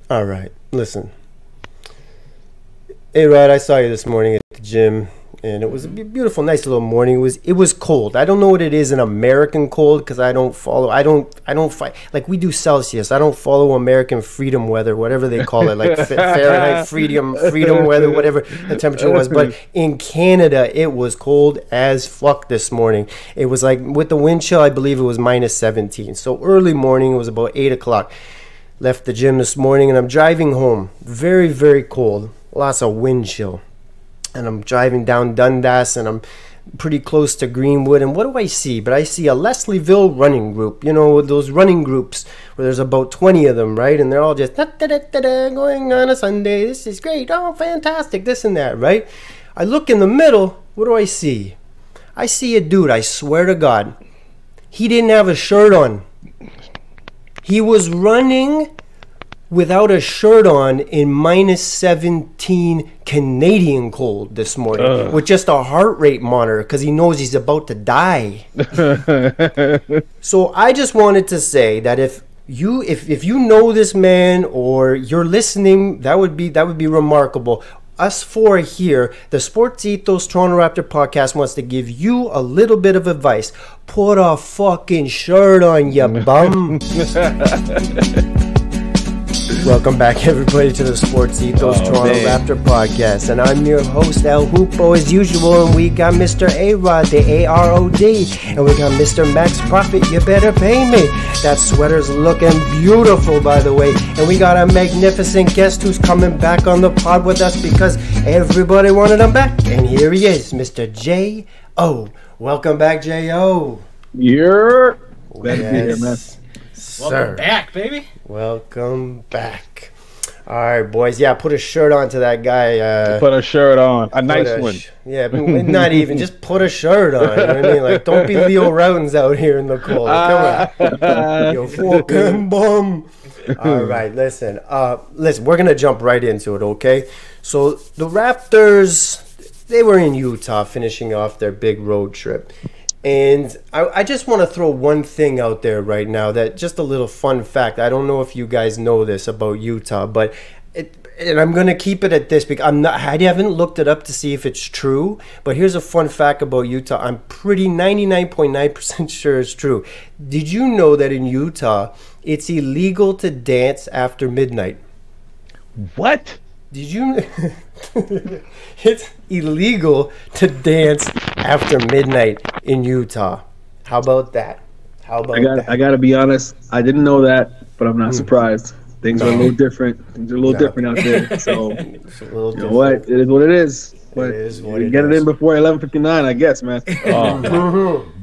All right, listen. A.Rod, I saw you this morning at the gym, and it was a beautiful, nice little morning. It was cold. I don't know what it is in American cold because I don't fight like we do Celsius. I don't follow American freedom weather, whatever they call it, like Fahrenheit freedom weather, whatever the temperature was. But in Canada, it was cold as fuck this morning. It was like with the wind chill, I believe it was minus 17. So early morning, it was about 8 o'clock. Left the gym this morning, and I'm driving home. Very, very cold. Lots of wind chill. And I'm driving down Dundas, and I'm pretty close to Greenwood. And what do I see? But I see a Leslieville running group. You know, those running groups where there's about 20 of them, right? And they're all just going on a Sunday. This is great. Oh, fantastic. This and that, right? I look in the middle. What do I see? I see a dude, I swear to God. He didn't have a shirt on. He was running without a shirt on in minus 17 Canadian cold this morning with just a heart rate monitor because he knows he's about to die. So I just wanted to say that if you know this man or you're listening, that would be remarkable. Us four here, the Sports Ethos Toronto Raptor podcast wants to give you a little bit of advice. Put a fucking shirt on, you bum. Welcome back, everybody, to the Sports Ethos Toronto Raptor podcast. And I'm your host, El Hoopo, as usual. And we got Mr. A.Rod, the A-R-O-D. And we got Mr. Max Profit, you better pay me. That sweater's looking beautiful, by the way. And we got a magnificent guest who's coming back on the pod with us because everybody wanted him back. And here he is, Mr. J.O. Welcome back, J.O. You're glad to be here, man. Welcome back, baby. Welcome back. All right, boys. Yeah, put a shirt on to that guy. Put a shirt on. A nice one. Yeah, not even. Just put a shirt on. You know what I mean? Like, don't be Leo Routens out here in the cold. Come on. You fucking bum. All right, listen. We're going to jump right into it, okay? So, the Raptors, they were in Utah finishing off their big road trip. And I just want to throw one thing out there right now, that just a little fun fact. I don't know if you guys know this about Utah, but and I'm going to keep it at this because I haven't looked it up to see if it's true. But here's a fun fact about Utah. I'm pretty 99.9% sure it's true. Did you know that in Utah, it's illegal to dance after midnight? What? Did you? It's illegal to dance after midnight in Utah. How about that? I gotta be honest. I didn't know that, but I'm not surprised. Things are a little different. Things are a little different out there. So you know what? It is what it is. But you get it in before 11:59, I guess, man.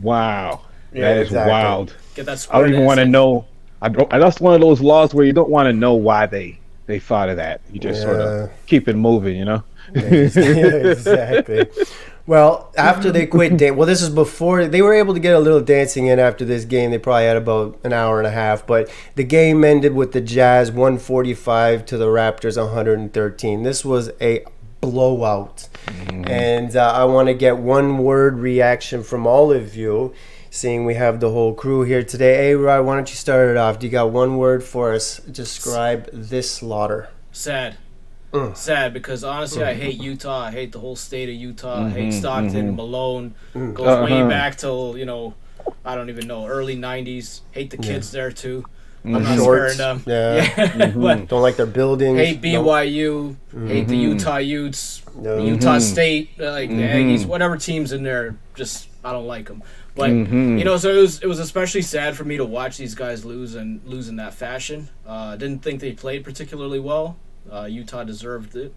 Wow, Yeah, that is wild. Get that I don't even want to know. That's one of those laws where you don't want to know why they thought of that. You just sort of keep it moving, you know. Exactly. Well, after they quit this is before they were able to get a little dancing in after this game. They probably had about an hour and a half, but the game ended with the Jazz 145 to the Raptors 113. This was a blowout. And I want to get one word reaction from all of you, seeing we have the whole crew here today. A-Rod, why don't you start it off? Do you got one word for us? Describe this slaughter. Sad. Sad, because honestly, I hate Utah. I hate the whole state of Utah. I hate Stockton, Malone. Goes way back till, I don't even know, early 90s. Hate the kids there, too. I'm not sparing them. But don't like their buildings. hate BYU. Hate the Utah Utes. The Utah State. Like the Aggies. Whatever team's in there, just, I don't like them. But, so it was especially sad for me to watch these guys lose in that fashion. Didn't think they played particularly well. Utah deserved it.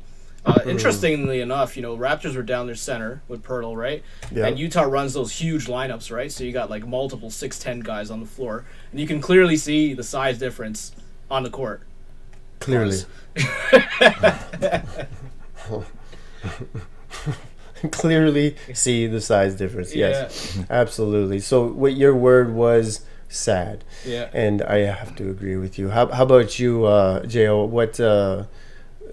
Interestingly enough, Raptors were down their center with Pirtle, right? Yeah. And Utah runs those huge lineups, right? So you got like multiple 6'10" guys on the floor, and you can clearly see the size difference on the court. Clearly. Clearly see the size difference. Yes, absolutely. So what your word was, sad. Yeah. And I have to agree with you. How about you, J.O.? What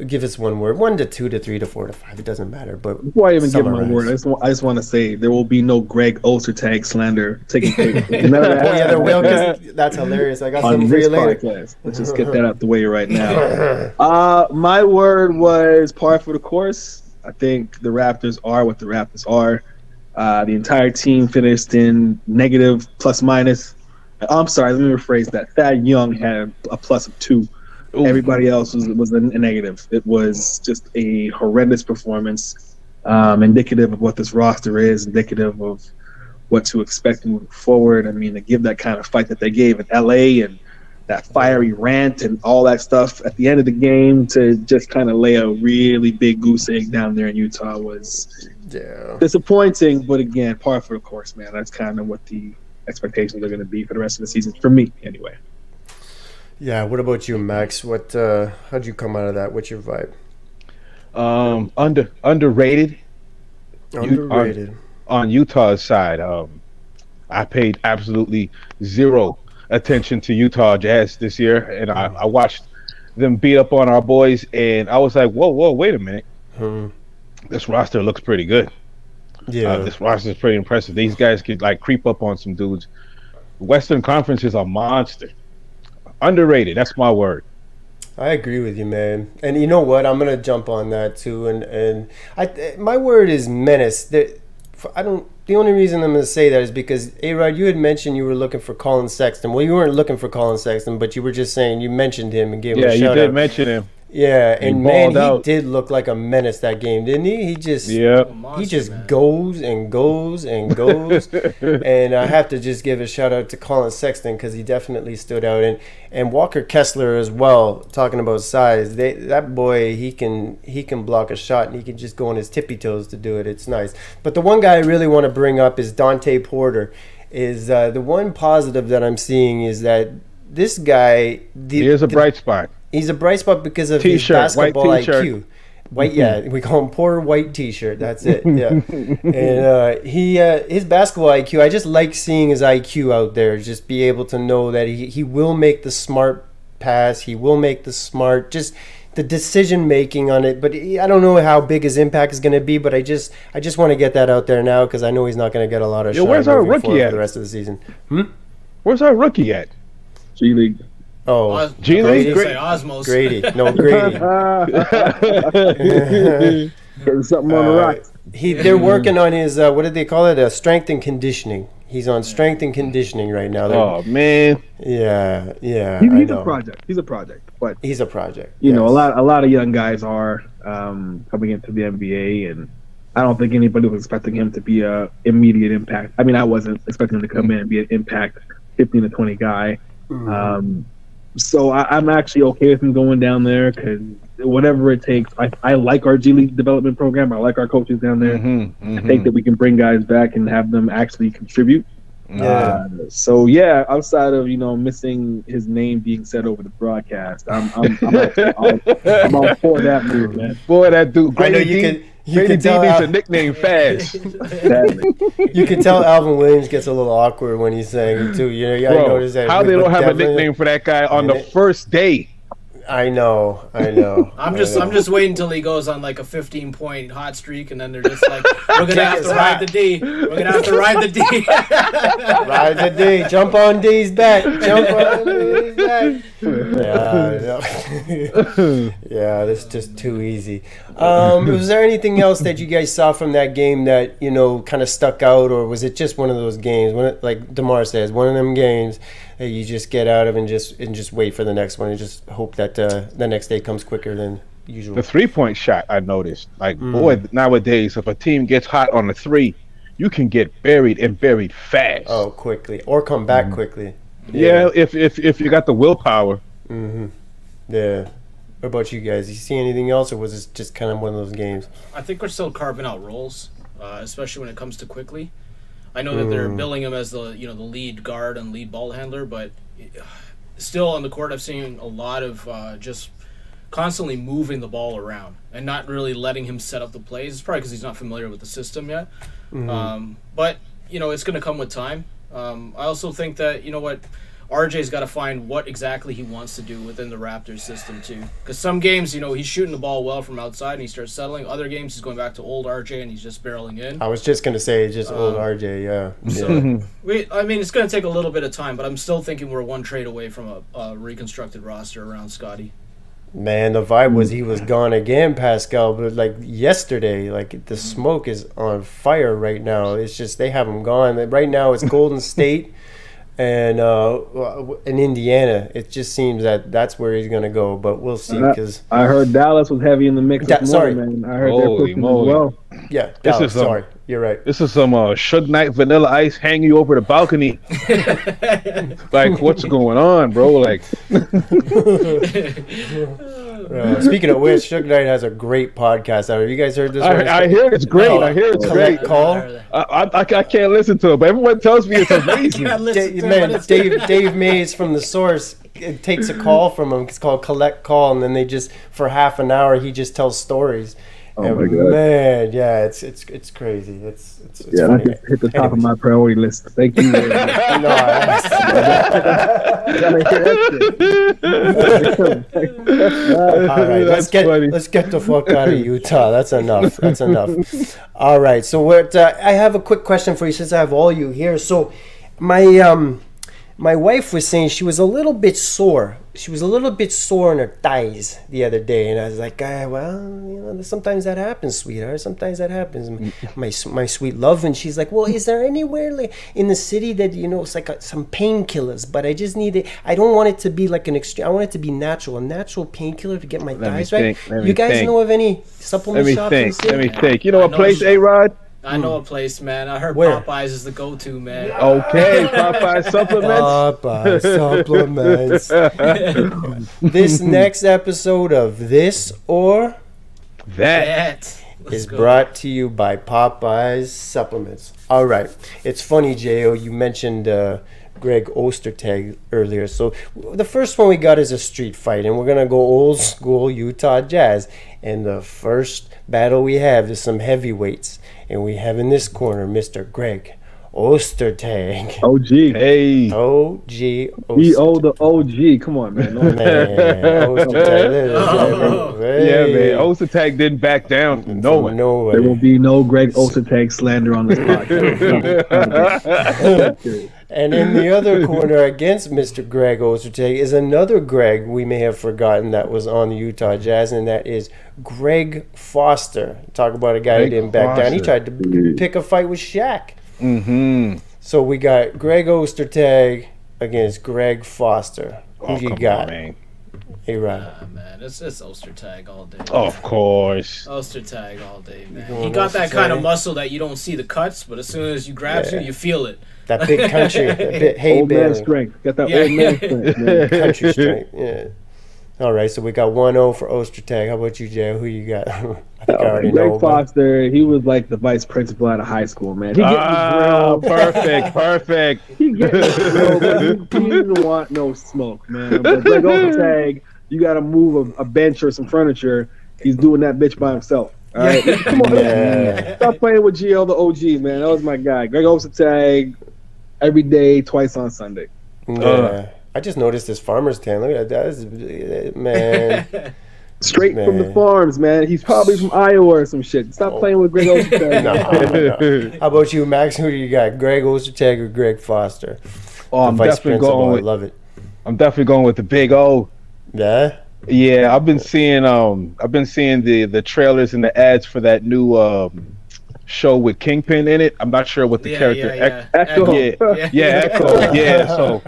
Give us one word. 1 to 2 to 3 to 4 to 5. It doesn't matter. But before I even give my word, I just want to say there will be no Greg Ostertag slander taking place. There will, because that's hilarious. I got something for you later. Podcast. Let's just get that out the way right now. My word was par for the course. I think the Raptors are what the Raptors are. The entire team finished in negative plus minus. I'm sorry, let me rephrase that. Thad Young had a plus of 2. Ooh. Everybody else was a negative. It was just a horrendous performance, indicative of what this roster is, indicative of what to expect moving forward. I mean, to give that kind of fight that they gave in LA and that fiery rant and all that stuff at the end of the game, to just kind of lay a really big goose egg down there in Utah was disappointing. But again, par for the course, man. That's kind of what the expectations are going to be for the rest of the season, for me anyway. Yeah, what about you, Max? How'd you come out of that? What's your vibe? Underrated. Underrated. On Utah's side, I paid absolutely zero attention to Utah Jazz this year, and I watched them beat up on our boys, and I was like, whoa, wait a minute. This roster looks pretty good. Yeah, this roster is pretty impressive. These guys could creep up on some dudes. Western Conference is a monster. Underrated. That's my word. I agree with you, man. And you know what? I'm gonna jump on that too. And my word is menace. The only reason I'm gonna say that is because A.Rod, you had mentioned you were looking for Colin Sexton. Well, you weren't looking for Colin Sexton, but you were just saying you mentioned him and gave him a shout out. Yeah, you did mention him. Yeah, and man, he did look like a menace that game, didn't he? He just goes and goes and goes. And I have to just give a shout out to Colin Sexton, because he definitely stood out, and Walker Kessler as well. Talking about size, that boy, he can block a shot, and he can just go on his tippy toes to do it. It's nice. But the one guy I really want to bring up is Dante Porter. Is the one positive that I'm seeing is that this guy, here's a bright spot. He's a bright spot because of his basketball IQ. White, yeah, we call him poor white T-shirt. That's it. Yeah, and his basketball IQ. I just like seeing his IQ out there. Just be able to know that he will make the smart pass. He will make the smart, just the decision making on it. But I don't know how big his impact is going to be. But I just want to get that out there now, because I know he's not going to get a lot of. Where's our rookie at for the rest of the season? Where's our rookie at? G League. Oh, G League, Osmos. Grady. No, Grady. There's something on the rocks. They're working on his what did they call it? Strength and conditioning. He's on strength and conditioning right now. Oh man. Yeah. He's a project. But he's a project. You know, a lot of young guys are coming into the NBA, and I don't think anybody was expecting him to be a immediate impact. I mean, I wasn't expecting him to come in and be an impact 15 to 20 guy. So I'm actually okay with him going down there, because whatever it takes. I like our G League development program. I like our coaches down there. I think that we can bring guys back and have them actually contribute. So outside of missing his name being said over the broadcast, I'm all for that move, man. Boy, that dude. I know you can tell needs a nickname fast. You can tell Alvin Williams gets a little awkward when he's saying it too. I noticed that. How they don't have a nickname for that guy on the first day? I know. I'm just waiting until he goes on like a 15-point hot streak, and then they're just like, we're gonna have to ride the D. We're gonna have to ride the D. Ride the D. Jump on D's back. Jump on D's back. Yeah, that's just too easy. Was there anything else that you guys saw from that game that kind of stuck out, or was it just one of those games? Like DeMar says, one of them games that you just get out of and just wait for the next one and just hope that the next day comes quicker than usual. The 3-point shot, I noticed. Boy, nowadays, if a team gets hot on the 3, you can get buried fast. Oh, quickly, or come back quickly. Yeah, if you got the willpower. Yeah. What about you guys? You see anything else, or was this just kind of one of those games? I think we're still carving out roles, especially when it comes to quickly. I know that they're billing him as the the lead guard and lead ball handler, but still on the court, I've seen a lot of just constantly moving the ball around and not really letting him set up the plays. It's probably because he's not familiar with the system yet. But it's going to come with time. I also think that RJ's got to find what exactly he wants to do within the Raptors system too. Because some games, he's shooting the ball well from outside and he starts settling. Other games, he's going back to old RJ and he's just barreling in. I was just gonna say just old RJ, yeah. So it's going to take a little bit of time, but I'm still thinking we're one trade away from a reconstructed roster around Scotty. Man, the vibe was he was gone again, Pascal. But like yesterday, like the smoke is on fire right now. It's just they have him gone. Right now, it's Golden State and in Indiana. It just seems that that's where he's gonna go. But we'll see. Because I heard Dallas was heavy in the mix. Sorry, man. I heard they're pushing as well. Yeah, Dallas. Sorry, you're right. This is some Suge Knight Vanilla Ice hang you over the balcony. Like, what's going on, bro? Like, speaking of which, Suge Knight has a great podcast out. Have you guys heard this one? I hear it's great. I hear it's great. Call. I can't listen to it, but everyone tells me it's amazing. Dave Mays from The Source takes a call from him. It's called Collect Call, and then they just for half an hour he just tells stories. Oh my God. Man, yeah, it's crazy. It's yeah, that just hit the top of my priority list. Thank you. All right, let's get the fuck out of Utah. That's enough. All right, so I have a quick question for you since I have all you here. So my wife was saying she was a little bit sore. She was a little bit sore in her thighs the other day, and I was like, well, sometimes that happens, sweetheart. Sometimes that happens, my sweet love. And she's like, well, is there anywhere like in the city that it's like some painkillers? But I just need it. I don't want it to be like an extreme. I want it to be natural, a natural painkiller to get my thighs right. You guys know of any supplement shops? Let me think. You know a place, A.Rod? I know a place, man. I heard Where? Popeyes is the go-to, man. Okay, Popeye supplements. Popeye supplements. This next episode of This or That is brought to you by Popeyes supplements. All right. It's funny, J.O., you mentioned Greg Ostertag earlier. So the first one we got is a street fight, and we're going to go old school Utah Jazz. And the first battle we have is some heavyweights. And we have in this corner Mr. Greg Ostertag. OG. Hey. OG. EO the OG. Come on, man. Yeah, man. Ostertag didn't back down from no one. There will be no Greg Ostertag slander on this podcast. And in the other corner against Mr. Greg Ostertag is another Greg we may have forgotten that was on the Utah Jazz, and that is Greg Foster. Talk about a guy who didn't back down. He tried to pick a fight with Shaq. Mm-hmm. So we got Greg Ostertag against Greg Foster. Who you got? Man. A-Rod. Man, it's Ostertag all day. Of course. Ostertag all day, man. He got that kind of muscle that you don't see the cuts, but as soon as you grab you, you feel it. That big country, that big hay old man strength. Got that old man strength, man. Country strength, yeah. All right, so we got 1-0 for Ostertag. How about you, Jay? Who you got? I think I already know. Greg Foster, he was like the vice principal out of high school, man. He Perfect. He gets the grill, but he doesn't want no smoke, man. But Greg Ostertag, you got to move a bench or some furniture. He's doing that bitch by himself. All right, come on, man. Stop playing with GL the OG, man. That was my guy. Greg Ostertag, every day, twice on Sunday. I just noticed this farmer's tan. Look at that, man. Straight from the farms, man. He's probably from Iowa or some shit. Stop playing with Greg Ostertag. No. How about you, Max? Who do you got, Greg Ostertag or Greg Foster? Oh, I'm definitely going with. I love it. I'm definitely going with the big O. Yeah. Yeah, I've been seeing the trailers and the ads for that new show with Kingpin in it. I'm not sure what the character Echo. Echo. Yeah, so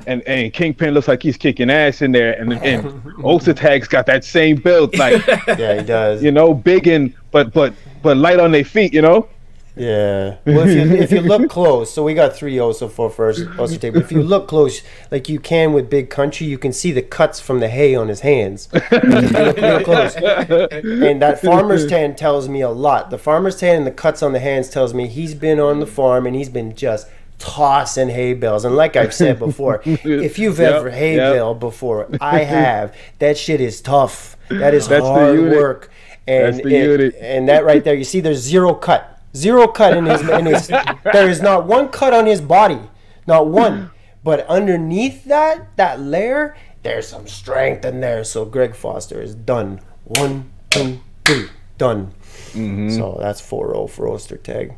and Kingpin looks like he's kicking ass in there, and Ostertag's got that same build, like yeah, he does. You know, big and but light on their feet, you know. Yeah. Well, if you look close, so we got 3-0 so far for Ostertag. But if you look close, like you can with Big Country, you can see the cuts from the hay on his hands. Look close. And that farmer's tan tells me a lot. The farmer's tan and the cuts on the hands tells me he's been on the farm and he's been just tossing hay bales. And like I've said before, if you've ever hay baled before, I have. That shit is tough. That's hard work. And and that right there, you see, there's zero cut in his. There is not one cut on his body, not one. But underneath that layer, there's some strength in there. So Greg Foster is done. 1, 2, 3, done. So that's 4-0 for Ostertag.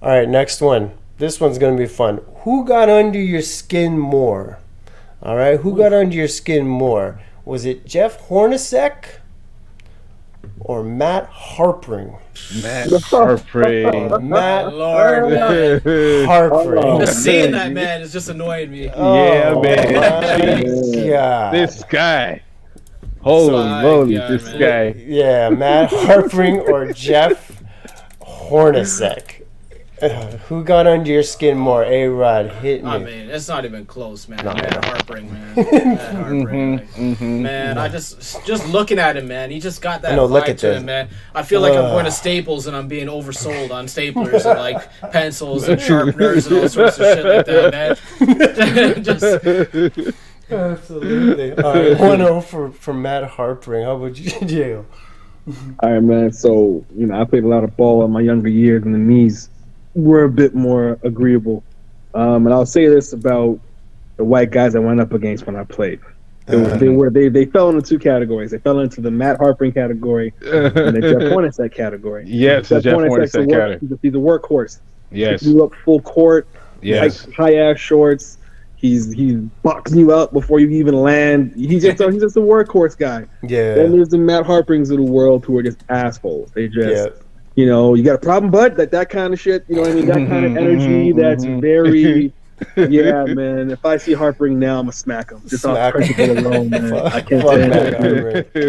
All right, next one. This one's going to be fun. Who got under your skin more? All right, who got under your skin more? Was it Jeff Hornacek or Matt Harpring? Matt Harpring. Matt Lord, man. Harpring. Just seeing that, man, is just annoying me. Yeah, man. Yeah. This guy. Holy moly, this man. guy. Yeah, Matt Harpring or Jeff Hornacek. Who got under your skin more? A.Rod, hit me. I mean, it's not even close, man. Matt Harpring, man. Matt Harpring. Man, I just looking at him, man. He just got that vibe to him, man. I feel like I'm going to Staples and I'm being oversold on staplers and like pencils and sharpeners and all sorts of shit like that, man. Absolutely. All right, 1-0 for Matt Harpring. How about you, Diego? All right, man. So, I played a lot of ball in my younger years, and the knees were a bit more agreeable. And I'll say this about the white guys I went up against when I played. They fell into two categories. They fell into the Matt Harpring category and the Jeff Hornacek category. Yes, the Jeff Hornacek category. He's a workhorse. Yes. He you up full court. Yes. High ass shorts. He's boxing you up before you even land. He's just a workhorse guy. Yeah. Then there's the Matt Harprings of the world who are just assholes. They just you got a problem, bud? That kind of shit. You know what I mean? That kind of energy. That's very. Yeah, man. If I see Harpring now, I'm gonna smack him. Just off principle alone, man. I can't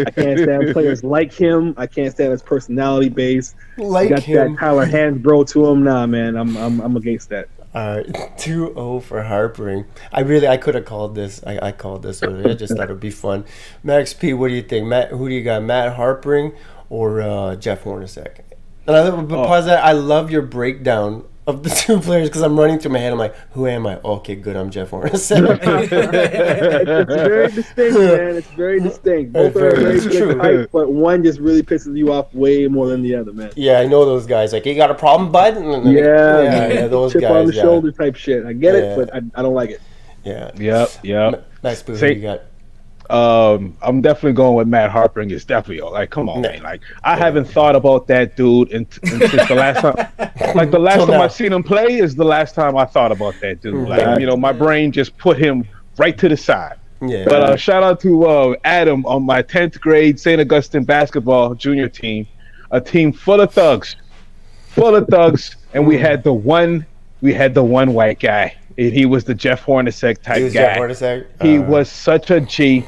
stand players like him. I can't stand his personality base. Got that Tyler Hansbrough to him. Nah, man. I'm against that. 2-0 for Harpring. I could have called this. I called this earlier. I just thought it'd be fun. Max P, what do you think? Who do you got? Matt Harpring or Jeff Hornacek? And pause that. I love your breakdown of the two players because I'm running through my head. I'm like, who am I? Okay, good. I'm Jeff Hornacek. It's very distinct, man. It's very distinct. Both are very good type, but one just really pisses you off way more than the other, man. Yeah, I know those guys. Like, you got a problem, bud? Yeah, those chip guys. on the shoulder type shit. I get it, but I don't like it. Yeah. Yep. Nice. Who you got? I'm definitely going with Matt Harpring. It's definitely like, come on, man. Like, I haven't thought about that dude since the last time. Like, the last time I've seen him play is the last time I thought about that dude. Like, my brain just put him right to the side. Yeah. But shout out to Adam on my 10th grade St. Augustine basketball junior team, a team full of thugs, and we had the one white guy. And he was the Jeff Hornacek type guy. Jeff Hornacek? He was such a G.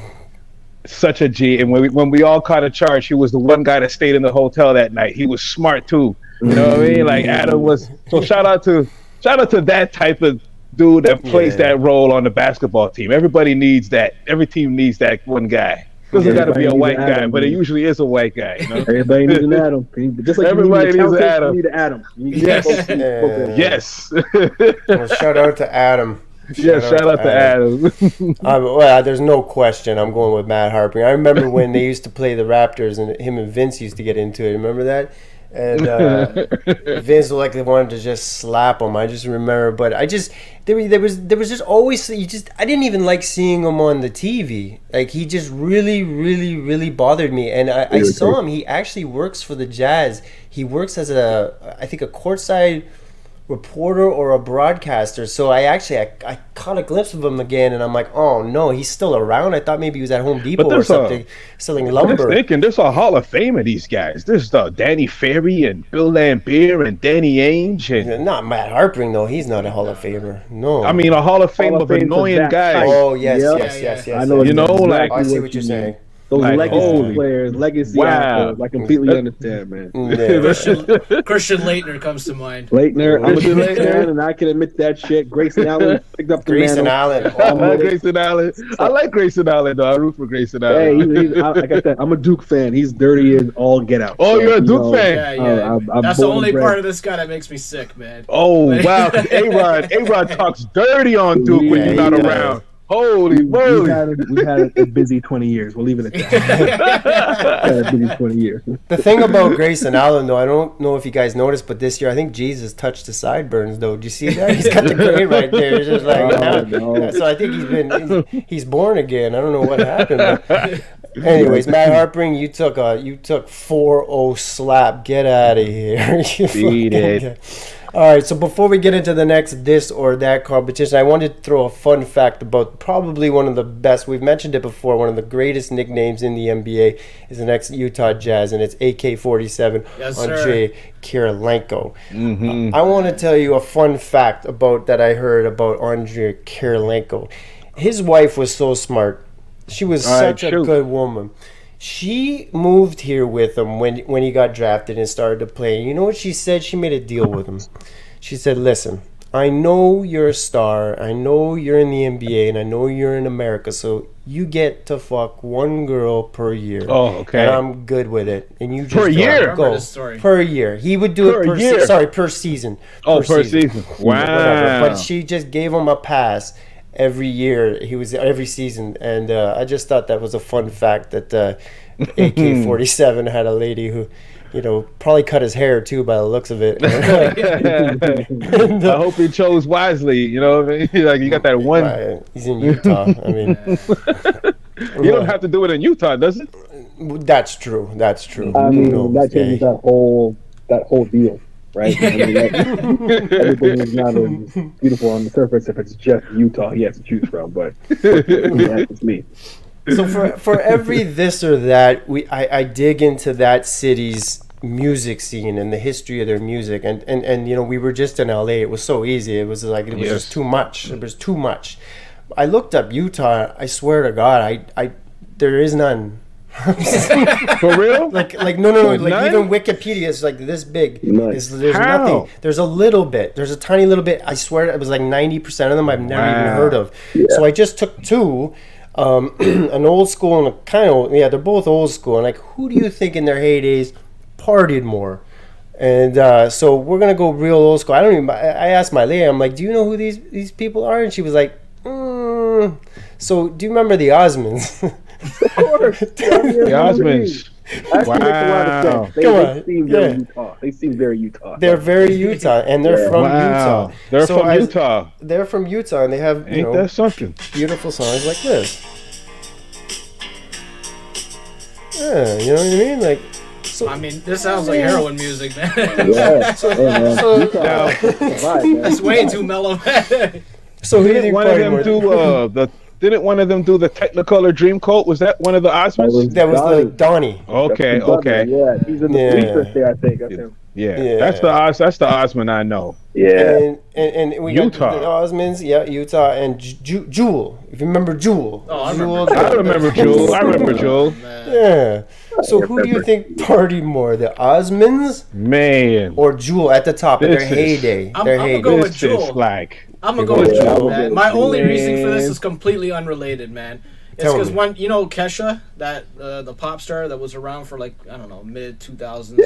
And when we all caught a charge, he was the one guy that stayed in the hotel that night. He was smart too. You know what I mean? Like, Adam was. So shout out to that type of dude that plays that role on the basketball team. Everybody needs that. Every team needs that one guy. Doesn't got to be a white guy, but it usually is a white guy. You know? Everybody needs an Adam. Just like everybody needs an Adam. You need an Adam. Yes. Well, shout out to Adam. Shout out to Adam. Well, there's no question. I'm going with Matt Harpring. I remember when they used to play the Raptors, and him and Vince used to get into it. Remember that? And Vince looked like they wanted to just slap him. I just remember, but there was just always I didn't even like seeing him on the TV. Like, he just really, really, really bothered me. And I saw him. He actually works for the Jazz. He works as I think a courtside reporter or a broadcaster. So I caught a glimpse of him again, and I'm like, oh no, he's still around. I thought maybe he was at Home Depot or something, selling lumber. There's a Hall of Fame of these guys. There's Danny Ferry and Bill Laimbeer and Danny Ainge. And not Matt Harpring though. He's not a Hall of Famer. No, I mean a Hall of Fame of annoying guys. Oh yes. I know. Like, I see what you're saying. Those legacy players, legacy actors, I completely understand, man. Christian Laettner comes to mind. Laettner, I'm a good fan, and I can admit that shit. Grayson Allen picked up the Grayson Allen. Grayson Allen. I like Grayson Allen, though. I root for Grayson Allen. Hey, like I said, I'm a Duke fan. He's dirty as all get out. Oh, you're a Duke fan? Yeah. That's the only part of this guy that makes me sick, man. Oh, wow. A-Rod talks dirty on Duke when you're not around. Holy moly! We've had a busy 20 years. We'll leave it at that. A busy 20 years. The thing about Grayson Allen, though, I don't know if you guys noticed, but this year I think Jesus touched the sideburns. Though, do you see that? He's got the gray right there. It's just like, no. So I think he's born again. I don't know what happened. But anyways, Matt Harpering, you took 4-0 slap. Get out of here. Beat it. All right, so before we get into the next this or that competition, I wanted to throw a fun fact about probably one of the best, we've mentioned it before, one of the greatest nicknames in the NBA is the next Utah Jazz, and it's AK-47, Andrei Kirilenko. Mm-hmm. I want to tell you a fun fact that I heard about Andrei Kirilenko. His wife was so smart. She was such a good woman. She moved here with him when he got drafted and started to play. And you know what she said? She made a deal with him. She said, listen, I know you're a star. I know you're in the NBA, and I know you're in America. So you get to fuck one girl per year. Oh, okay. And I'm good with it. And you just per year? Go. Per year. He would do it per year. Per season. Oh, per season. Wow. Whatever. But she just gave him a pass. Every year, every season, and I just thought that was a fun fact that AK-47 had a lady who, probably cut his hair too by the looks of it. And, I hope he chose wisely. You know what I mean? Like you got that one. Right. He's in Utah. I mean, you don't have to do it in Utah, does it? That's true. That's true. I mean, that changes that whole deal. Right? I mean, everything is not as beautiful on the surface if it's just Utah he has to choose from, but that's me. So for every this or that, I dig into that city's music scene and the history of their music, and we were just in LA. It was so easy. It was like just too much. It was too much. I looked up Utah. I swear to God, there is none. For real? Like no. Like even Wikipedia is like this big. There's How? nothing. There's a little bit. There's a tiny little bit. I swear it was like 90% of them I've never even heard of. Yeah. So I just took two, an old school and a kind of they're both old school. And like, who do you think in their heydays partied more? And so we're gonna go real old school. I asked my lady. I'm like, do you know who these people are? And she was like, So do you remember the Osmonds? Of course. The Osmonds. Wow. They seem very Utah. They seem very Utah. They're very Utah, and they're from Utah. They're from Utah. They're from Utah, and they have that something? Beautiful songs like this. Yeah, you know what I mean? Like, so, I mean, this sounds like heroin music, man. Yeah. That's way too mellow. So didn't one of them do the Technicolor Dreamcoat? Was that one of the Osmonds? That was the Donnie. Okay. Yeah, he's in the bleachers there, I think. That's him. Yeah, that's the Osmond I know. Yeah, and we Utah. got the Osmonds, Utah, and Jewel. If you remember Jewel. Oh, I remember Jewel. Yeah. So who do you think partied more, the Osmonds, or Jewel at the top in their heyday? I'm gonna go with Jewel. I'm gonna go with Jewel, man. My only reason for this is completely unrelated, man. It's because when Kesha, that the pop star that was around for like mid 2000s.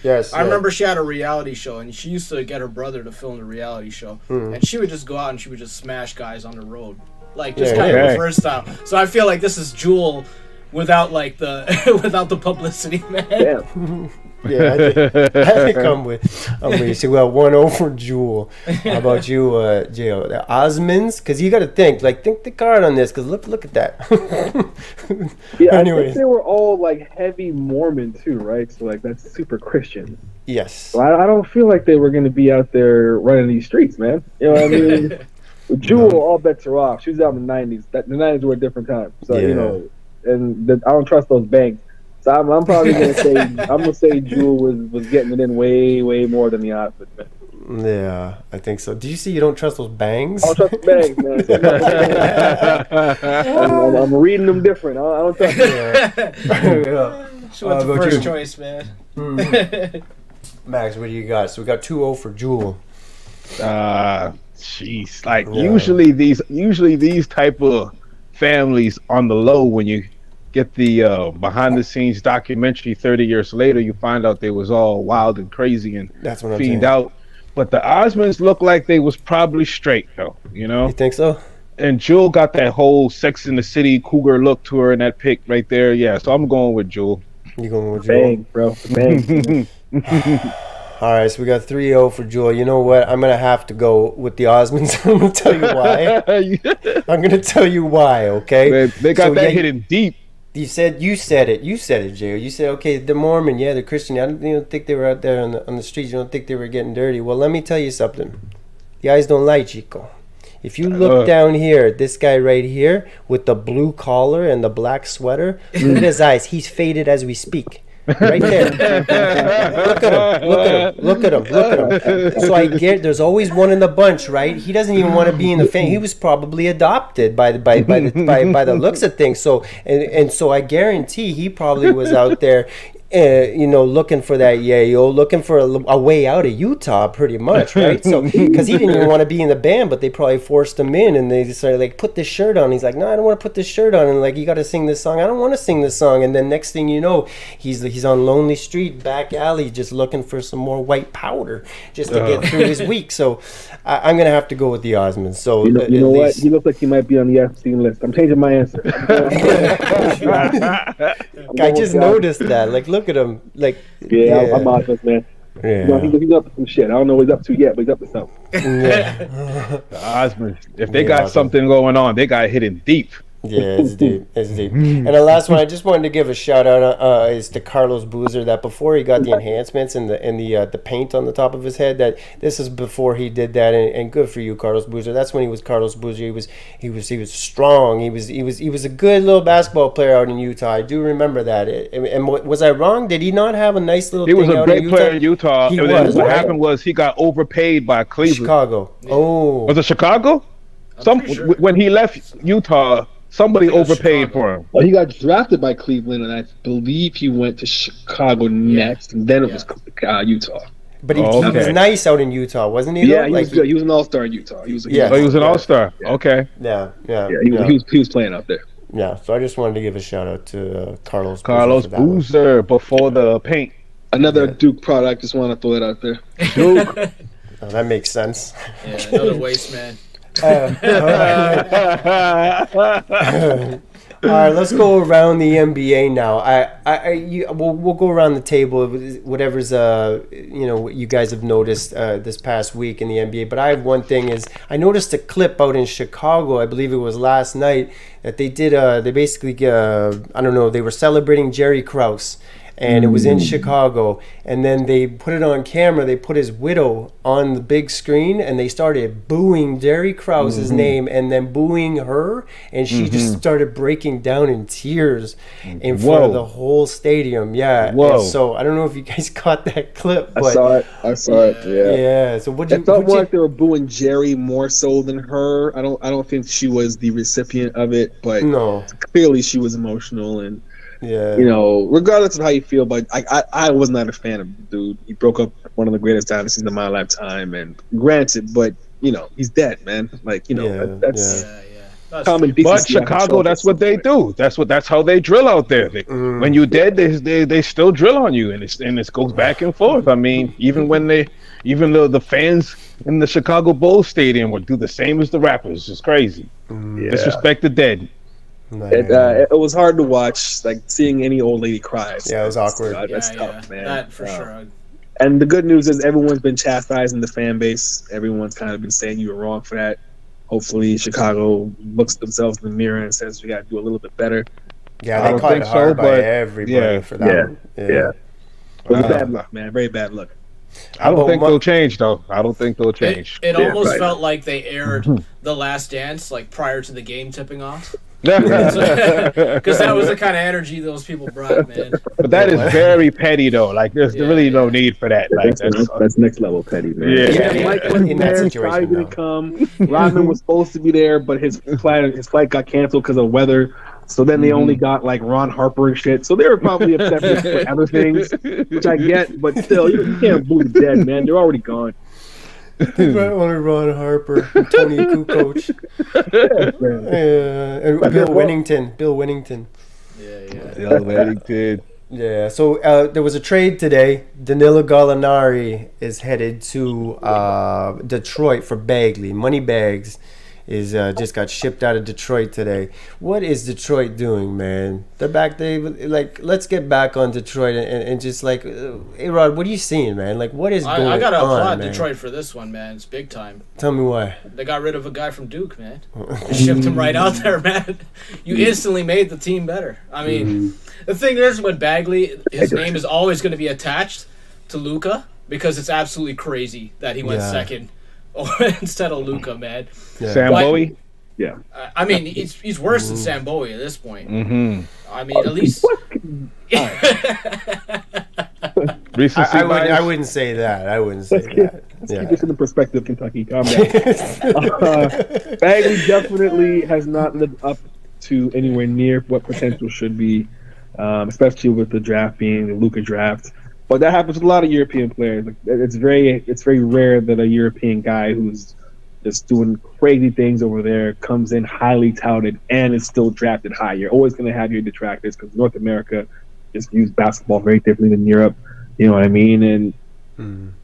Yes. I remember she had a reality show, and she used to get her brother to film the reality show, and she would just go out and she would just smash guys on the road, like just kind of reverse style. So I feel like this is Jewel without like the publicity, man. Damn. Yeah, I think I'm with you. So we got 1-0 for Jewel. How about you, J.O.? The Osmonds? Because you got to think the card on this, because look at that. Anyway. I think they were all like heavy Mormon too, right? So like that's super Christian. Yes. So I don't feel like they were going to be out there running these streets, man. You know what I mean? With Jewel, all bets are off. She was out in the 90s. The 90s were a different time. So, and I don't trust those banks. So I'm probably gonna say Jewel was getting it in way more than the Osmonds, man. Yeah, I think so. Do you see? You don't trust those bangs? I don't trust the bangs, man. I'm reading them different. I don't trust them. She went to first choice, man. Max, what do you got? So we got 2-0 for Jewel. Jeez, like usually these type of families on the low, when you get the behind the scenes documentary 30 years later, you find out they was all wild and crazy and fiend out. But the Osmonds look like they was probably straight though, You think so? And Jewel got that whole Sex in the City cougar look to her in that pic right there. Yeah, so I'm going with Jewel. You going with Jewel? Bang, bro. Bang. All right, so we got 3-0 for Jewel. You know what? I'm going to have to go with the Osmonds. I'm going to tell you why. I'm going to tell you why, okay? Man, they got that hidden deep. You said it, Jay. You said, okay, they're Mormon, yeah, they're Christian. You don't think they were out there on the streets. You don't think they were getting dirty. Well, let me tell you something. The eyes don't lie, Chico. If you look down here, this guy right here with the blue collar and the black sweater, look at his eyes. He's faded as we speak. Right there. Look at him. So I get there's always one in the bunch, right? He doesn't even want to be in the family. He was probably adopted by the looks of things. So so I guarantee he probably was out there looking for that yayo, looking for a way out of Utah, pretty much, right? So, because he didn't even want to be in the band, but they probably forced him in, and they started like, put this shirt on. He's like, no, I don't want to put this shirt on, and like, you got to sing this song. I don't want to sing this song. And then next thing you know, he's on Lonely Street, back alley, just looking for some more white powder just to get through his week. So, I'm gonna have to go with the Osmonds. So, you know what? You look like you might be on the Epstein list. I'm changing my answer. I just noticed that. Like, look at him. Like, I'm Osmonds, man. Yeah. He's up to some shit. I don't know what he's up to yet, but he's up to something. The Osmonds, if they got something going on, they got hidden deep. Yeah, it's deep. It's deep. And the last one, I just wanted to give a shout out is to Carlos Boozer. That before he got the enhancements and the paint on the top of his head, that this is before he did that. And good for you, Carlos Boozer. That's when he was Carlos Boozer. He was strong. He was a good little basketball player out in Utah. I do remember that. And was I wrong? Did he not have a nice little? He was a great player in Utah. What happened was he got overpaid by Cleveland. Chicago. Yeah. Oh, was it Chicago? Sure. When he left Utah. Somebody overpaid for him. Well, he got drafted by Cleveland, and I believe he went to Chicago next, and then it was Utah. But he was nice out in Utah, wasn't he? Yeah, he was good. He was an all-star in Utah. He was an all-star. Yeah. Okay. Yeah. He was playing out there. Yeah, so I just wanted to give a shout out to Carlos Boozer before the paint. Another Duke product. Just want to throw that out there. Duke. That makes sense. Yeah, another waste man. All right, let's go around the NBA now. We'll go around the table. Whatever's what you guys have noticed this past week in the NBA. But I have one thing is I noticed a clip out in Chicago. I believe it was last night that they did. They basically they were celebrating Jerry Krause. And it was in Chicago, and then they put it on camera. They put his widow on the big screen, and they started booing Jerry Krause's name, and then booing her, and she just started breaking down in tears in front of the whole stadium. Yeah. Whoa. So I don't know if you guys caught that clip. But I saw it. Yeah. Yeah. So it felt more like they were booing Jerry more so than her. I don't think she was the recipient of it, but no, clearly she was emotional and. Yeah, regardless of how you feel, but I was not a fan of the dude. He broke up one of the greatest dynasties in my lifetime, and granted, but he's dead, man. Like that's common decency. But Chicago, that's what they do. That's how they drill out there. When you're dead, they still drill on you, and it goes back and forth. I mean, even the fans in the Chicago Bulls stadium would do the same as the rappers. It's crazy. Disrespect the dead. It was hard to watch, like seeing any old lady cry. Yeah, it was awkward. That's tough, man. That for sure. And the good news is everyone's been chastising the fan base. Everyone's kind of been saying you were wrong for that. Hopefully, Chicago looks themselves in the mirror and says we got to do a little bit better. Yeah, they caught it hard by everybody for that one. Yeah. It was bad luck, man. Very bad luck. I don't think they'll change, though. I don't think they'll change. It almost felt like they aired The Last Dance like prior to the game tipping off. Because that was the kind of energy those people brought, man. But that is very petty, though. Like, there's really no need for that. Like, that's next level petty, man. Yeah. Mike was in there, probably didn't come. Rodman was supposed to be there, but his flight got canceled because of weather. So then they only got like Ron Harper and shit. So they were probably upset with other things, which I get. But still, you can't boo the dead, man. They're already gone. Only Ron Harper, Tony Kukoc, and Bill Winnington. Bill Winnington. Yeah. So there was a trade today. Danilo Gallinari is headed to Detroit for Bagley, money bags. is just got shipped out of Detroit today. What is Detroit doing, man? They're back. Let's get back on Detroit and just like, A.Rod, what are you seeing, man? Like, what is going on? I gotta applaud man? Detroit for this one, man. It's big time. Tell me why. They got rid of a guy from Duke, man. Just shipped him right out there, man. You instantly made the team better. I mean, the thing is, with Bagley, his name is always going to be attached to Luka because it's absolutely crazy that he went second instead of Luka, man. Yeah. Sam Bowie? Yeah. I mean, he's worse than Sam Bowie at this point. I mean, at least... I wouldn't say that. Let's keep this in the perspective, Kentucky. Calm down. Bagley definitely has not lived up to anywhere near what potential should be, especially with the draft being the Luka draft. But that happens with a lot of European players. Like, it's very rare that a European guy who's just doing crazy things over there comes in highly touted and is still drafted high. You're always going to have your detractors because North America just views basketball very differently than Europe. You know what I mean? And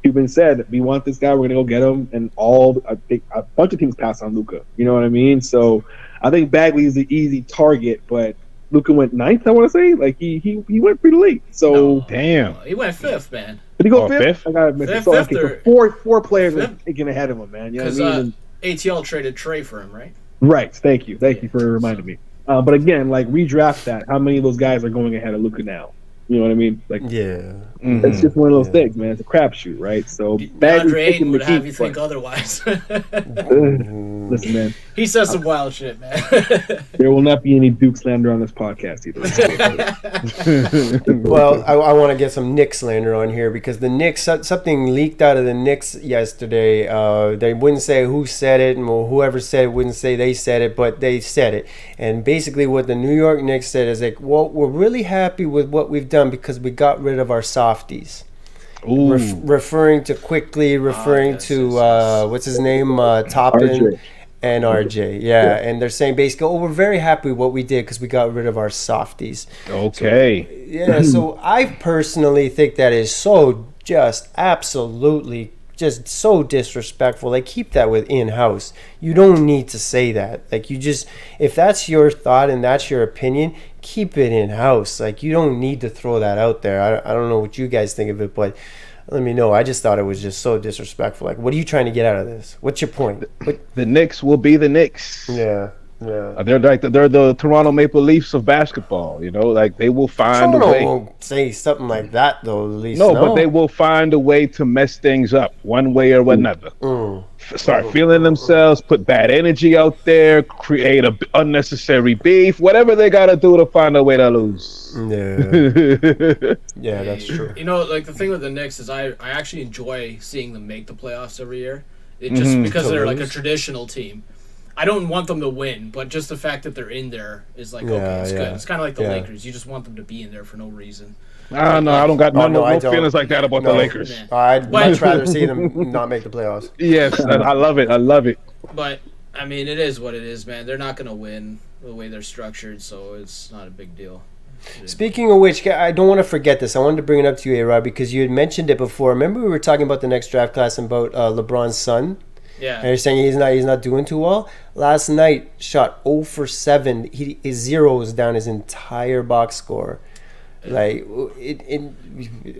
Cuban said, we want this guy, we're going to go get him. And I think a bunch of teams passed on Luka. You know what I mean? So I think Bagley is the easy target, but Luka went 9th, I want to say. Like, he went pretty late. So damn. He went 5th, man. Did he go 5th? I got to admit. So, four players fifth? are taken ahead of him, man. You know what I mean? ATL traded Trey for him, right? Right. Thank you for reminding me. But again, like, redraft that. How many of those guys are going ahead of Luka now? You know what I mean? Like, it's just one of those things, man. It's a crapshoot, right? So, DeAndre Ayton would have you think otherwise. Listen, man. He says some wild shit, man. There will not be any Duke slander on this podcast either. Well, I want to get some Knicks slander on here because the Knicks, something leaked out of the Knicks yesterday. They wouldn't say who said it, and whoever said it wouldn't say they said it, but they said it. And basically what the New York Knicks said is like, well, we're really happy with what we've done because we got rid of our softies. Referring to Quik, referring to what's his name, Toppin and RJ. Yeah, and they're saying basically, we're very happy with what we did because we got rid of our softies. Okay. So I personally think that is so just absolutely just so disrespectful. Like, keep that within house. You don't need to say that. Like, you just, if that's your thought and that's your opinion, keep it in house. Like, you don't need to throw that out there. I don't know what you guys think of it, but let me know. I just thought it was just so disrespectful. Like, what are you trying to get out of this? What's your point? The Knicks will be the Knicks. Yeah. They're the Toronto Maple Leafs of basketball. You know, like, they will find a way. Won't say something like that though. At least no, but they will find a way to mess things up one way or another. Start feeling themselves, put bad energy out there, create a unnecessary beef, whatever they got to do to find a way to lose. Yeah, that's true. You know, like, the thing with the Knicks is I actually enjoy seeing them make the playoffs every year. It just because they're like a traditional team. I don't want them to win, but just the fact that they're in there is like, okay, it's good. It's kind of like the Lakers. You just want them to be in there for no reason. No, I don't got no feelings like that about the Lakers. I'd much rather see them not make the playoffs. Yes, I love it. But, I mean, it is what it is, man. They're not going to win the way they're structured, so it's not a big deal. Speaking of which, I don't want to forget this. I wanted to bring it up to you, A.Rod, because you had mentioned it before. Remember we were talking about the next draft class and about LeBron's son? Yeah. And you're saying he's not doing too well. Last night, shot 0 for 7. His zeros down his entire box score. Like, unreal.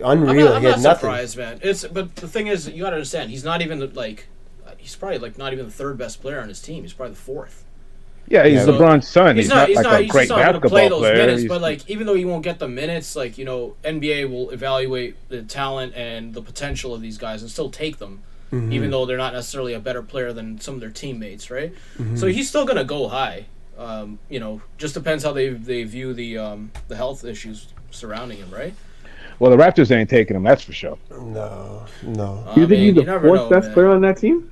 I'm he had not nothing. Surprised, man. But the thing is, you got to understand, he's not even he's probably not even the third best player on his team. He's probably the fourth. Yeah, he's LeBron's son. He's not a great basketball play those player. Minutes, but like, even though he won't get the minutes, like, you know, NBA will evaluate the talent and the potential of these guys and still take them. Even though they're not necessarily a better player than some of their teammates, right? So he's still gonna go high. You know, just depends how they view the health issues surrounding him, right? Well, the Raptors ain't taking him, that's for sure. No. You think he's the fourth best player on that team?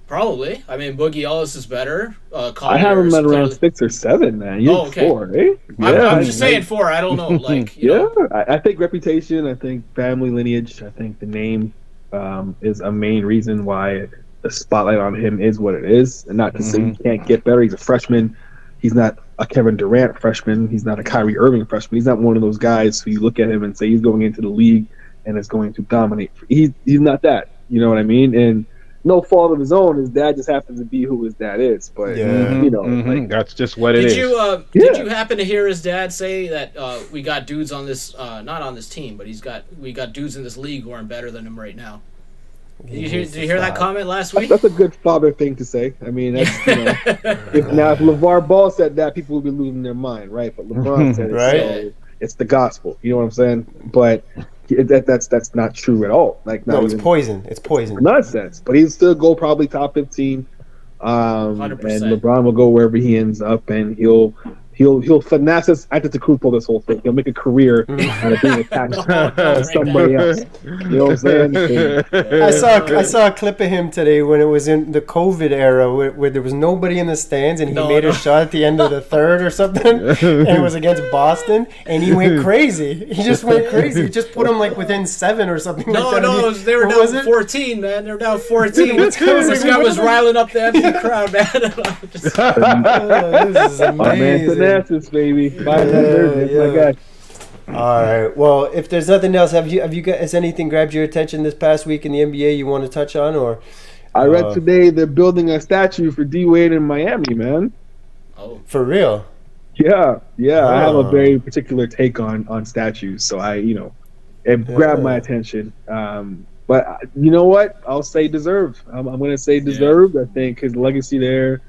Probably. I mean, Boogie Ellis is better. I have him at around 6 or 7, man. You're 4, eh? I'm just saying 4. I don't know. Like, you know. I think reputation. I think family lineage. I think the name is a main reason why the spotlight on him is what it is. And not to say he can't get better. He's a freshman. He's not a Kevin Durant freshman. He's not a Kyrie Irving freshman. He's not one of those guys who you look at him and say he's going into the league and is going to dominate. He's not that. You know what I mean? And no fault of his own. His dad just happens to be who his dad is. But you know, like, that's just what it is. Did you happen to hear his dad say that we got dudes on this, not on this team, but we got dudes in this league who aren't better than him right now? Did you hear that comment last week? That's a good father thing to say. I mean, that's, you know, if LeVar Ball said that, people would be losing their mind, right? But LeBron said it, right? So it's the gospel. You know what I'm saying? But that's not true at all. Like, no, it's poison. It's poison. Nonsense. But he'd still go probably top 15. 100%. And LeBron will go wherever he ends up, and he'll finesse us Antetokounmpo this whole thing. He'll make a career out of being attached to somebody else. You know what I'm saying? I saw a clip of him today when it was in the COVID era where there was nobody in the stands and he made a shot at the end of the third or something, and it was against Boston, and he went crazy. He just went crazy. He just put him like within 7 or something. No, like that. They were down 14, man. They were down 14. This guy was riling up the empty crowd, man. This is amazing. Baby. My God. All right. Well, if there's nothing else, has anything grabbed your attention this past week in the NBA you want to touch on? Or I read today they're building a statue for D Wade in Miami, man. Oh, for real? Yeah. I have a very particular take on statues, so it grabbed my attention. But you know what? I'll say deserved. I'm going to say deserved. I think his legacy there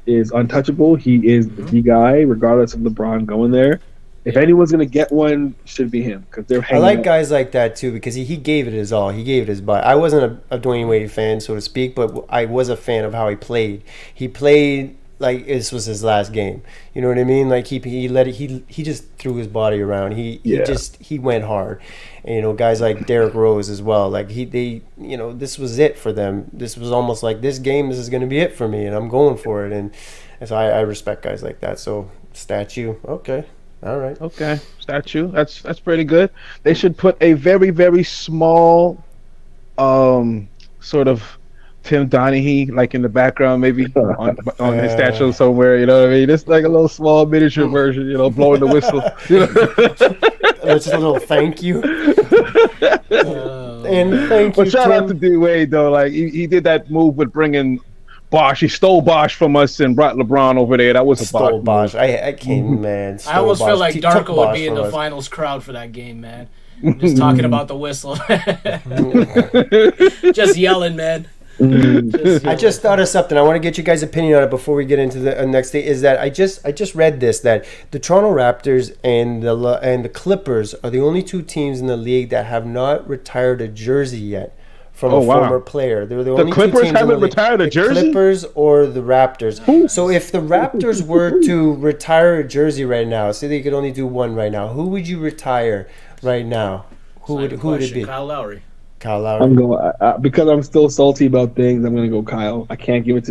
is untouchable. He is the guy, regardless of LeBron going there. If anyone's gonna get one, should be him, because they're hanging. I like guys like that too, because he gave it his all. He gave it his butt. I wasn't a Dwayne Wade fan, so to speak, but I was a fan of how he played. He played like this was his last game. You know what I mean? Like he let it. He just threw his body around. He went hard. And, guys like Derrick Rose as well. Like this was it for them. This was almost like this is going to be it for me, and I'm going for it. And so I respect guys like that. So statue, okay, all right, okay, statue. That's pretty good. They should put a very, very small, sort of Tim Donaghy, like in the background, maybe on his statue somewhere. You know what I mean? Just like a little small miniature version. Blowing the whistle. Just a little thank you. And thank you. But shout out to D Wade though. Like he did that move with bringing Bosh. He stole Bosh from us and brought LeBron over there. That was a stole Bosh. I can't, man. I almost feel like Darko would be in the finals crowd for that game, man. Just talking about the whistle, just yelling, man. I just thought of something. I want to get you guys' opinion on it before we get into the next thing. Is that I just read this, that the Toronto Raptors and the Clippers are the only two teams in the league that have not retired a jersey yet from a former player. They're the only Clippers two teams haven't retired a jersey. The Clippers or the Raptors. So if the Raptors were to retire a jersey right now, say they could only do one right now, who would you retire right now? Who would it be? Kyle Lowry. I'm going because I'm still salty about things. I'm going to go Kyle. I can't give it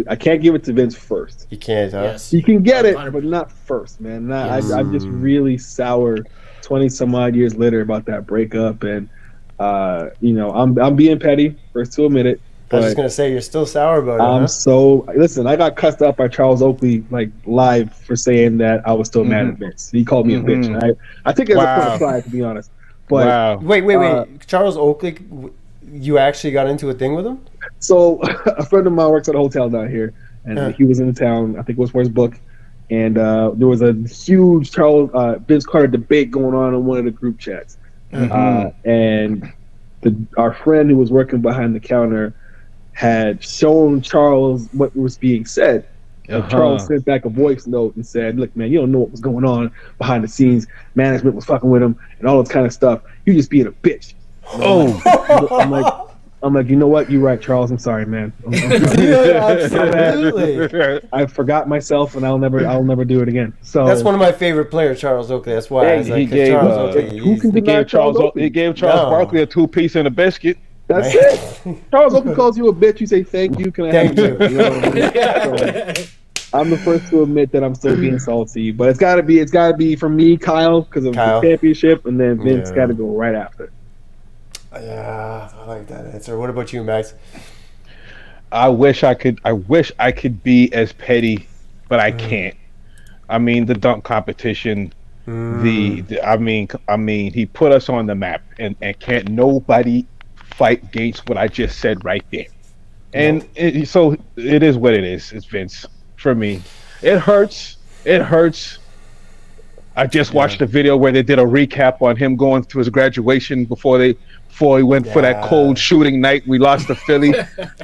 to Vince first. You can't, huh? Yes. You can get it, but not first, man. I'm just really sour 20 some odd years later about that breakup, and I'm being petty, first to admit it. I was just gonna say you're still sour about it. Listen, I got cussed up by Charles Oakley live for saying that I was still mad at Vince. He called me a bitch. I think it was a point of pride, to be honest. But wait. Charles Oakley, you actually got into a thing with him? So a friend of mine works at a hotel down here, and he was in town. I think it was for his book, and there was a huge Vince Carter debate going on in one of the group chats, and our friend who was working behind the counter had shown Charles what was being said. Charles sent back a voice note and said, "Look, man, you don't know what was going on behind the scenes. Management was fucking with him and all this kind of stuff. You just being a bitch." I'm like, you know what? You're right, Charles. I'm sorry, man. Absolutely. I forgot myself, and I'll never do it again. So that's one of my favorite players, Charles Oakley. That's why he gave Charles Barkley a 2-piece and a biscuit. That's it. Charles Oakley calls you a bitch. You say thank you. Can I have you? I'm the first to admit that I'm still being salty, but it's gotta be for me, Kyle, because of the championship, and then Vince got to go right after. Yeah, I like that answer. What about you, Max? I wish I could be as petty, but I can't. I mean, the dunk competition. I mean, he put us on the map, and can't nobody fight against what I just said right there. And so it is what it is. It's Vince for me. It hurts. It hurts. I just watched a video where they did a recap on him going to his graduation before he went for that cold shooting night. We lost to Philly.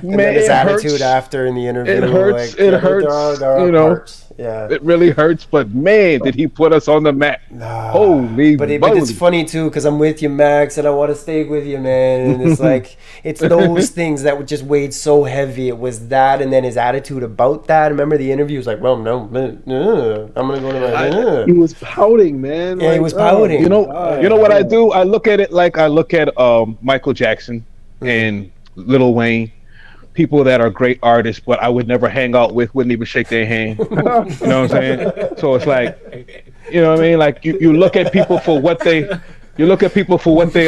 Man, his attitude after in the interview. It hurts. Like, it hurts. You know, parts. It really hurts. But man, did he put us on the map? Holy but it's funny too, because I'm with you, Max, and I want to stay with you, man. And it's like it's those things that just weighed so heavy. It was that, and then his attitude about that. Remember the interview was like, "Well, no, I'm gonna go to my." He was pouting, man. Yeah, like, he was pouting. You know what I do? I look at it like I look at Michael Jackson and Lil Wayne. People that are great artists, but I would never hang out with, wouldn't even shake their hand. You know what I'm saying? So it's like, you know what I mean? Like you look at people for what they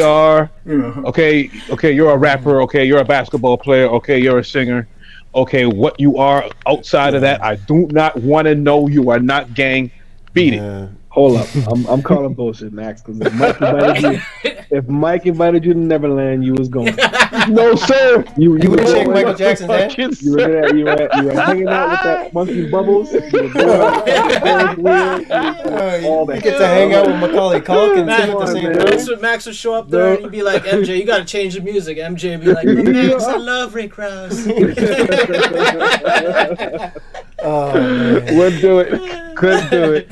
are. Okay, you're a rapper. Okay, you're a basketball player. Okay, you're a singer. Okay, what you are outside of that, I do not want to know. You are not gang. Beat it. Hold up, I'm calling bullshit, Max. Because if Mike invited you to Neverland, you was going. No, sir. You would have shake Michael Jackson's hand. You were hanging out with that monkey Bubbles. You get to hang out with Macaulay Culkin at the same time. Max would show up there and he'd be like, "MJ, you got to change the music." MJ would be like, "Max, I love Rick Ross." Oh, man. Would do it. Could do it.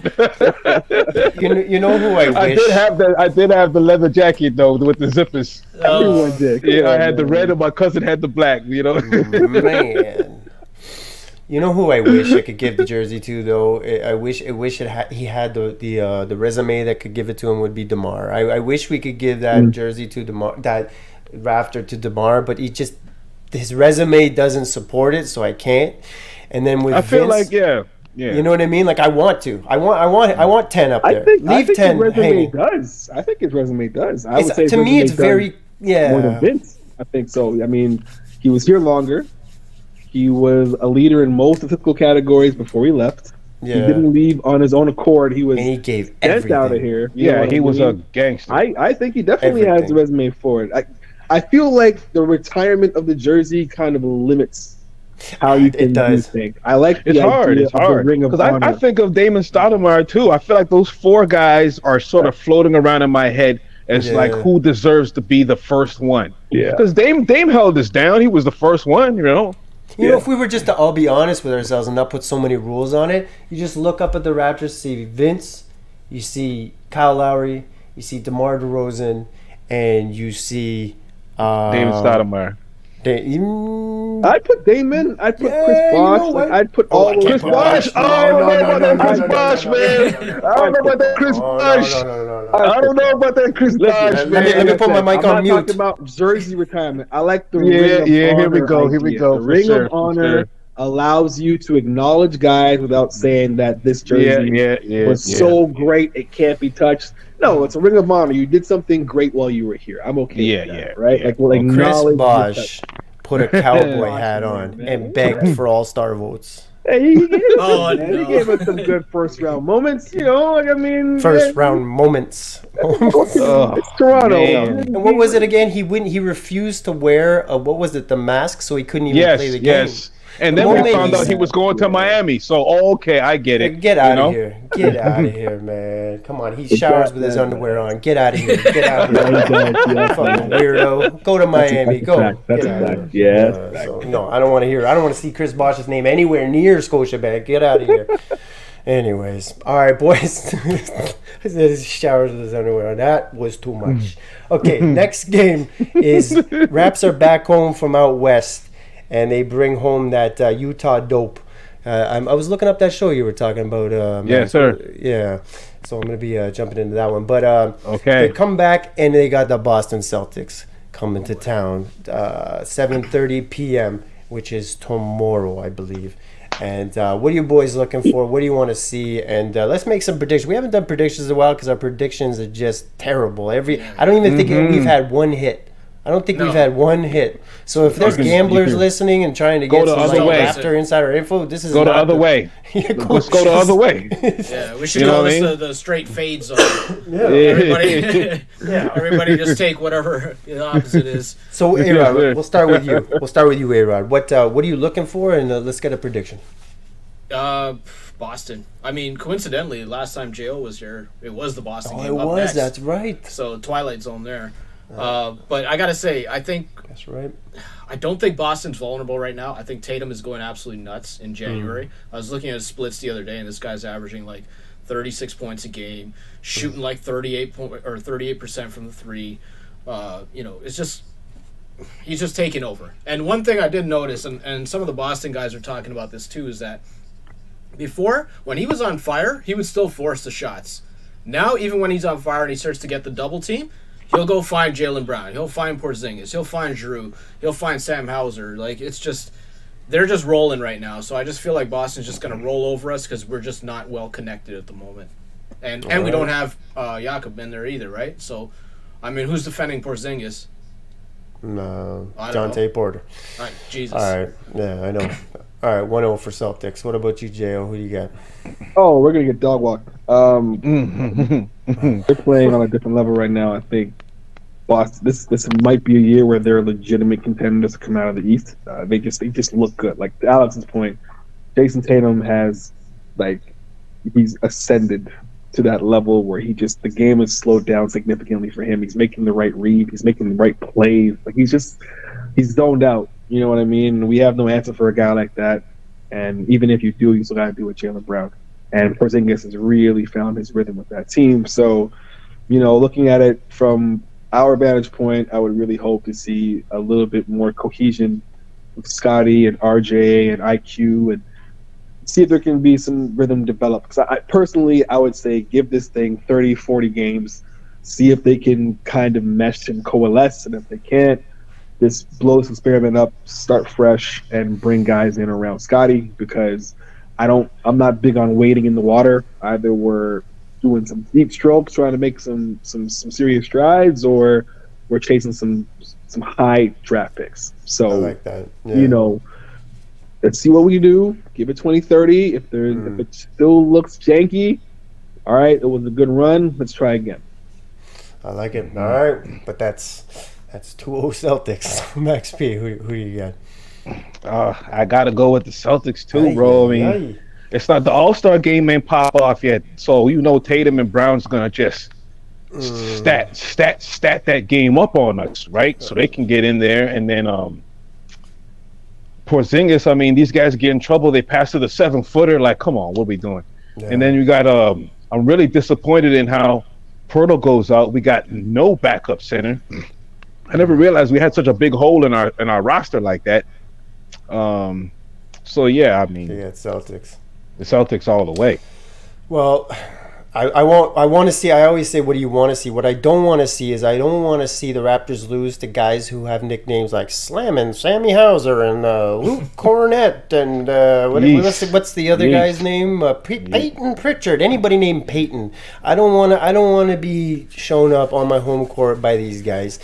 You know who I wish? I did have the leather jacket though with the zippers. Everyone did. Yeah, I had the red and my cousin had the black. You know. Man. You know who I wish I could give the jersey to though? I wish he had the resume that could give it to him would be DeMar. I wish we could give that jersey to DeMar, that Raptor to DeMar, but his resume doesn't support it, so I can't. And then with I feel Vince, like yeah. You know what I mean? Like I want 10 up there. I think 10 his resume hanging. does. I think his resume does. I would say to me it's very more than Vince. I think so. I mean, he was here longer. He was a leader in most of the typical categories before he left. Yeah. He didn't leave on his own accord. He was and he gave sent everything out of here. Yeah, he was a gangster. I think he definitely has the resume for it. I feel like the retirement of the jersey kind of limits how you can do things. I like it's hard. It's hard because I think of Damon Stoudemire too. I feel like those four guys are sort of floating around in my head as like who deserves to be the first one. Yeah, because Dame held this down. He was the first one. You know, if we were just to all be honest with ourselves and not put so many rules on it, you just look up at the Raptors, see Vince, you see Kyle Lowry, you see DeMar DeRozan, and you see Damon Stoudemire. I'd put Damon. I'd put Chris Bosh. I'd put all Chris Bosh. I don't know about that Chris Bosh, man. I don't know about that Chris Bosh. I don't know about that Chris Bosh, man. Let me put my mic on mute. I'm talking about jersey retirement. I like the ring of honor. Here we go. Here we go. The ring of honor allows you to acknowledge guys without saying that this jersey was so great it can't be touched. No, it's a ring of honor. You did something great while you were here. I'm okay with that, right? Like, Chris Bosh put a cowboy hat on and begged for all-star votes. Hey, he gave us some good first-round moments. You know, like I mean, first-round moments. It's Toronto. And what was it again? He refused to wear the mask, so he couldn't even play the game. And then we found out he was going to Miami. So, okay, I get it. Get out of here. Get out of here, man. Come on. He showers with his underwear on. Get out of here. Get out of here. Fucking weirdo. Go to Miami. Go. That's a fact. Yeah. No, I don't want to hear. I don't want to see Chris Bosh's name anywhere near Scotiabank. Get out of here. Anyways. All right, boys. He showers with his underwear on. That was too much. Okay, next game is Raps are back home from out west. And they bring home that Utah dope. I was looking up that show you were talking about. Yes, sir. Yeah. So I'm going to be jumping into that one. But they come back, and they got the Boston Celtics coming to town. 7:30 p.m., which is tomorrow, I believe. And what are you boys looking for? What do you want to see? And let's make some predictions. We haven't done predictions in a while because our predictions are just terrible. I don't even think we've had one hit I don't think we've had one hit. So if there's gamblers listening and trying to get some Raptor insider info, this is go the other way. Let's go the other way. Yeah, we should call this the straight fade zone. Everybody just take whatever the opposite is. So A-Rod, we'll start with you. A-Rod. What are you looking for? And let's get a prediction. Boston. I mean, coincidentally, last time Jo was here, it was the Boston game. It was. Next. That's right. So Twilight Zone there. But I gotta say, I think that's right. I don't think Boston's vulnerable right now. I think Tatum is going absolutely nuts in January. I was looking at his splits the other day, and this guy's averaging like 36 points a game, shooting like 38% from the three. It's just he's just taking over. And one thing I did notice, and some of the Boston guys are talking about this too, is that before, when he was on fire, he would still force the shots. Now, even when he's on fire and he starts to get the double team, he'll go find Jaylen Brown. He'll find Porzingis. He'll find Giroux. He'll find Sam Hauser. Like, it's just, they're just rolling right now. So I just feel like Boston's just going to roll over us because we're just not well connected at the moment. And we don't have Jakob in there either, right? So, I mean, who's defending Porzingis? Jonte Porter. All right, Jesus. All right, yeah, I know. All right, 1-0 for Celtics. What about you, Jo? Who do you got? Oh, we're going to get dog walked. They're playing on a different level right now. I think Boston. This might be a year where they're legitimate contenders to come out of the East. They just look good. Like to Alex's point, Jason Tatum has he's ascended to that level where the game is slowed down significantly for him. He's making the right read. He's making the right plays. Like he's zoned out. You know what I mean? We have no answer for a guy like that. And even if you do, you still got to do with Jaylen Brown. And Porzingis has really found his rhythm with that team. So, looking at it from our vantage point, I would really hope to see a little bit more cohesion with Scotty and RJ and IQ and see if there can be some rhythm developed. Because I would say give this thing 30, 40 games, see if they can kind of mesh and coalesce. And if they can't, just blow this experiment up, start fresh, and bring guys in around Scotty because I'm not big on wading in the water. Either we're doing some deep strokes, trying to make some serious strides, or we're chasing some high draft picks. So I like that. Yeah. Let's see what we do. Give it 20-30. If it still looks janky, all right, it was a good run. Let's try again. I like it. All right, but that's 2-0 Celtics. Max P, who do you got? I gotta go with the Celtics too, bro. I mean, it's not the All-Star game ain't pop off yet, so Tatum and Brown's gonna just stat that game up on us, right? So they can get in there, and then Porzingis. I mean, these guys get in trouble. They pass to the 7-footer. Like, come on, what are we doing? Yeah. And then you got I'm really disappointed in how Porto goes out. We got no backup center. I never realized we had such a big hole in our roster like that. So yeah, I mean, Celtics. The Celtics all the way. Well, I want to see. I always say, what do you want to see? What I don't want to see is I don't want to see the Raptors lose to guys who have nicknames like Slammin', Sammy Hauser, and Luke Cornett, and what's the other guy's name? Peyton Pritchard. Anybody named Peyton? I don't want to be shown up on my home court by these guys.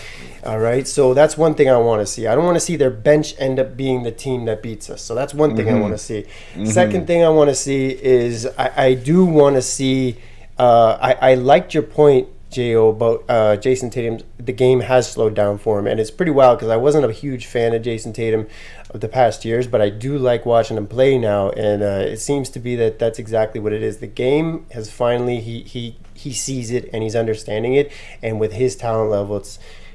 All right, so that's one thing I want to see. I don't want to see their bench end up being the team that beats us. So that's one thing I want to see. Second thing I want to see is I do want to see. I liked your point, Jo, about Jason Tatum. The game has slowed down for him, and it's pretty wild because I wasn't a huge fan of Jason Tatum of the past years, but I do like watching him play now, and it seems to be that's exactly what it is. The game has finally he sees it and he's understanding it, and with his talent level,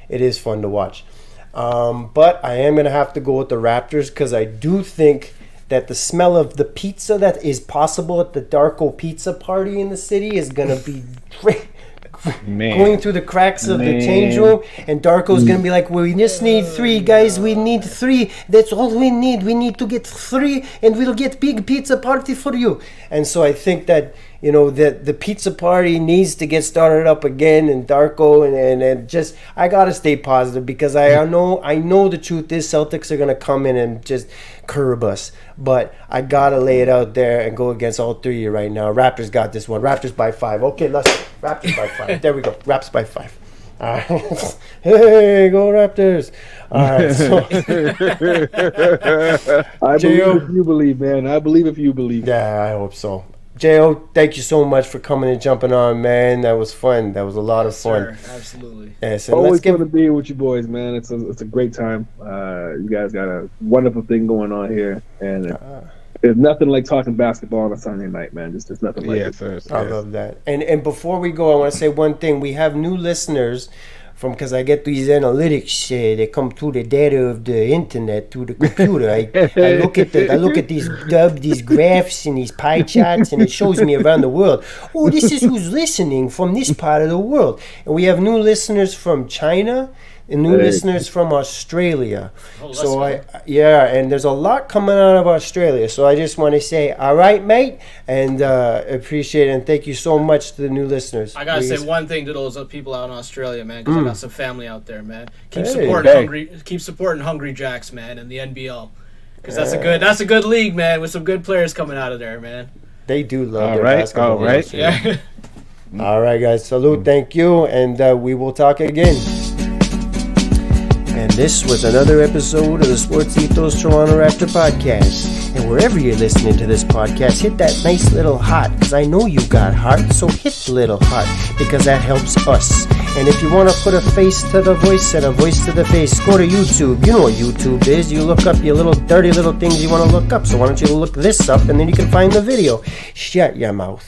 it is fun to watch. But I am going to have to go with the Raptors because I do think that the smell of the pizza that is possible at the Darko Pizza Party in the city is going to be going through the cracks of the change room, and Darko's going to be like, well, we just need 3, guys. We need 3. That's all we need. We need to get 3, and we'll get big pizza party for you. And so I think that that the pizza party needs to get started up again, and Darko and just I gotta stay positive because I know the truth is Celtics are gonna come in and just curb us, but I gotta lay it out there and go against all 3 of you right now. Raptors got this one. Raptors by 5. Okay, let's Raptors by 5. There we go. Raps by 5. Hey, go Raptors! All right, so I believe if you believe, man. I believe if you believe. Yeah, I hope so. J.O., thank you so much for coming and jumping on, man. That was fun. That was a lot of fun. Sir, absolutely. Yeah, so always fun to be with you boys, man. It's a great time. You guys got a wonderful thing going on here, and there's nothing like talking basketball on a Sunday night, man. Just nothing like it. Sir. I love that. And before we go, I want to say one thing. We have new listeners because I get these analytics. They come through the data of the internet, through the computer. I look at these graphs and these pie charts, and it shows me around the world. Oh, this is who's listening from this part of the world. And we have new listeners from China and new listeners from Australia. So and there's a lot coming out of Australia. So I just want to say, all right, mate, and appreciate it, and thank you so much to the new listeners. I gotta say one thing to those people out in Australia, man, because I got some family out there, man. Keep supporting Hungry Jacks, man, and the NBL, because that's a good league, man, with some good players coming out of there, man. They do love their basketball. All right. Yeah. All right, guys. Salute. Thank you, and we will talk again. And this was another episode of the Sports Ethos Toronto Raptor Podcast. And wherever you're listening to this podcast, hit that nice little heart, because I know you got heart, so hit the little heart, because that helps us. And if you want to put a face to the voice and a voice to the face, go to YouTube. You know what YouTube is. You look up your little dirty little things you want to look up. So why don't you look this up, and then you can find the video. Shut your mouth.